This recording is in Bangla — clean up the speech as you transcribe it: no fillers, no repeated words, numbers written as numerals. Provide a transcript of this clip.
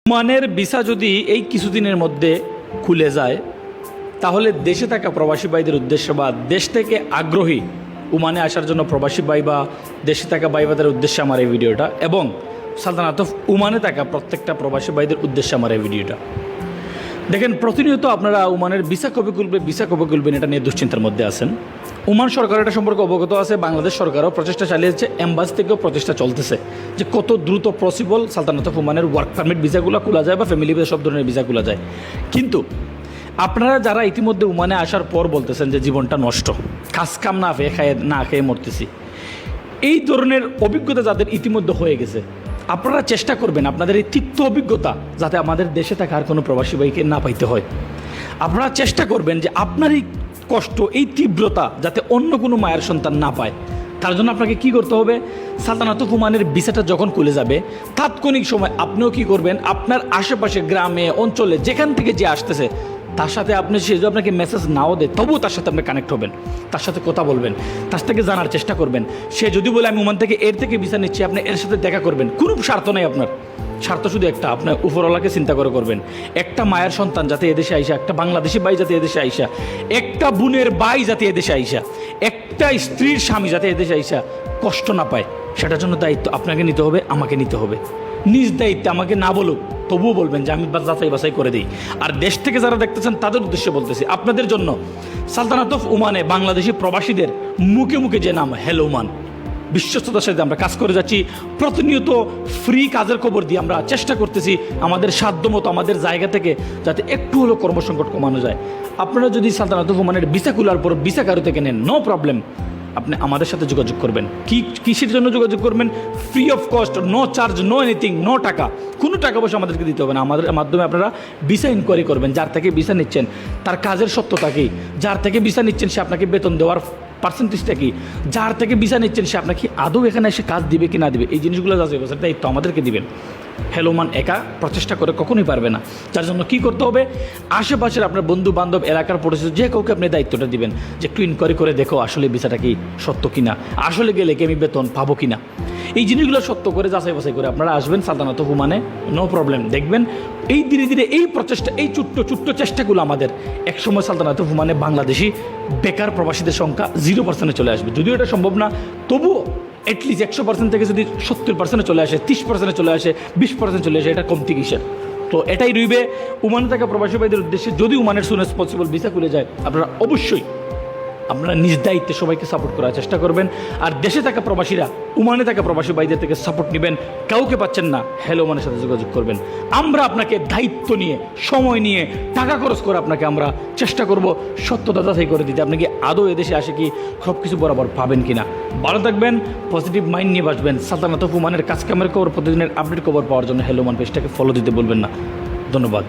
ওমানের ভিসা যদি এই কিছুদিনের মধ্যে খুলে যায় তাহলে দেশে থাকা প্রবাসী ভাইদের উদ্দেশ্যে বা দেশ থেকে আগ্রহী ওমানে আসার জন্য প্রবাসী ভাই বা দেশে থাকা ভাইদের উদ্দেশ্যে আমার এই ভিডিওটা, এবং সালতানাত অফ ওমানে থাকা প্রত্যেকটা প্রবাসী ভাইদের উদ্দেশ্যে আমার এই ভিডিওটা। দেখেন, প্রতিনিয়ত আপনারা ওমানের ভিসা কবে খুলবেন এটা নিয়ে দুশ্চিন্তার মধ্যে আছেন। ওমান সরকার এটা সম্পর্কে অবগত আছে, বাংলাদেশ সরকারও প্রচেষ্টা চালিয়েছে, এম্বাসি থেকেও প্রচেষ্টা চলতেছে যে কত দ্রুত পসিবল সালতানাত অফ ওমানের ওয়ার্ক পারমিট ভিসাগুলো খোলা যায় বা ফ্যামিলি ভিসা সব ধরনের ভিসা খোলা যায়। কিন্তু আপনারা যারা ইতিমধ্যে ওমানে আসার পর বলতেছেন যে জীবনটা নষ্ট, কাজ কাম না খেয়ে মরতেছি, এই ধরনের অভিজ্ঞতা যাদের ইতিমধ্যে হয়ে গেছে, আপনারা চেষ্টা করবেন আপনাদের এই তিক্ত অভিজ্ঞতা যাতে আমাদের দেশে থাকা আর কোনো প্রবাসী ভাইকে না পাইতে হয়। আপনারা চেষ্টা করবেন যে আপনার এই কষ্ট, এই তীব্রতা যাতে অন্য কোনো মায়ের সন্তান না পায়। তার জন্য আপনাকে কি করতে হবে, সালতানাত অফ ওমানের ভিসাটা যখন খুলে যাবে তাৎক্ষণিক সময় আপনিও কি করবেন, আপনার আশেপাশে গ্রামে অঞ্চলে যেখান থেকে যে আসতেছে তার সাথে আপনি, সে যদি আপনাকে মেসেজ নাও দেয় তবুও তার সাথে আপনি কানেক্ট হবেন, তার সাথে কথা বলবেন, তার থেকে জানার চেষ্টা করবেন। সে যদি বলে আমি ওমান থেকে এর থেকে ভিসা নিচ্ছি, আপনি এর সাথে দেখা করবেন। কোনো স্বার্থ নেই আপনার, স্বার্থ শুধু একটা, আপনার উপরওয়ালাকে চিন্তা করে করবেন। একটা মায়ের সন্তান যাতে এদেশে আইসা, একটা বাংলাদেশি ভাই যাতে এদেশে আইসা, একটা বোনের ভাই যাতে এদেশে আইসা, একটা স্ত্রীর স্বামী যাতে এদেশে আইসা কষ্ট না পায়, সেটার জন্য দায়িত্ব আপনাকে নিতে হবে, আমাকে নিতে হবে। নিজ দায়িত্বে আমাকে না বলুক তবুও বলবেন যে আমি যাচাই বাছাই করে দিই। আর দেশ থেকে যারা দেখতেছেন তাদের উদ্দেশ্যে বলতেছি, আপনাদের জন্য সালতানাত অফ ওমানে বাংলাদেশি প্রবাসীদের মুখে মুখে যে নাম হ্যালো ওমান, বিশ্বস্ততার সাথে আমরা কাজ করে যাচ্ছি। প্রতিনিয়ত ফ্রি কাজের খবর দিয়ে আমরা চেষ্টা করতেছি আমাদের সাধ্যমতো আমাদের জায়গা থেকে যাতে একটু হলেও কর্মসংকট কমানো যায়। আপনারা যদি সালতানাত অফ ওমানের ভিসা খোলার পর ভিসা কারো থেকে নেন, নো প্রবলেম, আপনি আমাদের সাথে যোগাযোগ করবেন। কিসের জন্য যোগাযোগ করবেন? Free of cost, no charge, no anything, no টাকা, কোনো টাকা পয়সা আমাদেরকে দিতে হবে না। আমাদের মাধ্যমে আপনারা ভিসা ইনকোয়ারি করবেন। যার থেকে ভিসা নিচ্ছেন তার কাজের সত্যতা কী, যার থেকে ভিসা নিচ্ছেন সে আপনাকে বেতন দেওয়ার পার্সেন্টেজটা কী, যার থেকে ভিসা নিচ্ছেন সে আপনাকে আদৌ এখানে এসে কাজ দিবে কি না দিবে, এই জিনিসগুলো যাচাই বাছাইয়ের দায়িত্ব আমাদেরকে দিবেন। হ্যালো ওমান একা প্রচেষ্টা করে কখনোই পারবে না। যার জন্য কী করতে হবে, আশেপাশের আপনার বন্ধু বান্ধব, এলাকার পরিচিত যে কাউকে আপনি দায়িত্বটা দিবেন যে একটু ইনকোয়ারি করে দেখো আসলে ভিসাটা কি সত্য কিনা, আসলে গেলে কি আমি বেতন পাবো কিনা। এই জিনিসগুলো সত্য করে যাচাই বাছাই করে আপনারা আসবেন সালতানাত অফ ওমানে, নো প্রবলেম। দেখবেন এই ধীরে ধীরে এই প্রচেষ্টা, এই ছোট্ট চেষ্টাগুলো আমাদের একসময় সালতানাত অফ ওমানে বাংলাদেশি বেকার প্রবাসীদের সংখ্যা 0% চলে আসবে। যদিও এটা সম্ভব না, তবুও অ্যাটলিস্ট 100% থেকে যদি 70% চলে আসে, 30% চলে আসে, 20% চলে আসে, এটা কমতি কিসের। তো এটাই রইবে ওমানে থাকা প্রবাসী ভাইদের উদ্দেশ্যে। যদি ওমানের সুন অ্যাজ পসিবল ভিসা খুলে যায়, আপনারা অবশ্যই আপনারা নিজ দায়িত্বে সবাইকে সাপোর্ট করার চেষ্টা করবেন। আর দেশে থাকা প্রবাসীরা ওমানে থাকা প্রবাসী ভাইদের থেকে সাপোর্ট নেবেন। কাউকে পাচ্ছেন না, হ্যালো ওমানের সাথে যোগাযোগ করবেন। আমরা আপনাকে দায়িত্ব নিয়ে, সময় নিয়ে, টাকা খরচ করে আপনাকে আমরা চেষ্টা করব সত্যতা যাচাই করে দিতে, আপনি কি আদৌ এদেশে আসে কি সব কিছু বরাবর পাবেন কিনা। ভালো থাকবেন, পজিটিভ মাইন্ড নিয়ে বাসবেন। সালতানাত অফ ওমানের কাজকামের খবর, প্রতিদিনের আপডেট খবর পাওয়ার জন্য হ্যালো ওমান পেজটাকে ফলো দিতে বলবেন না। ধন্যবাদ।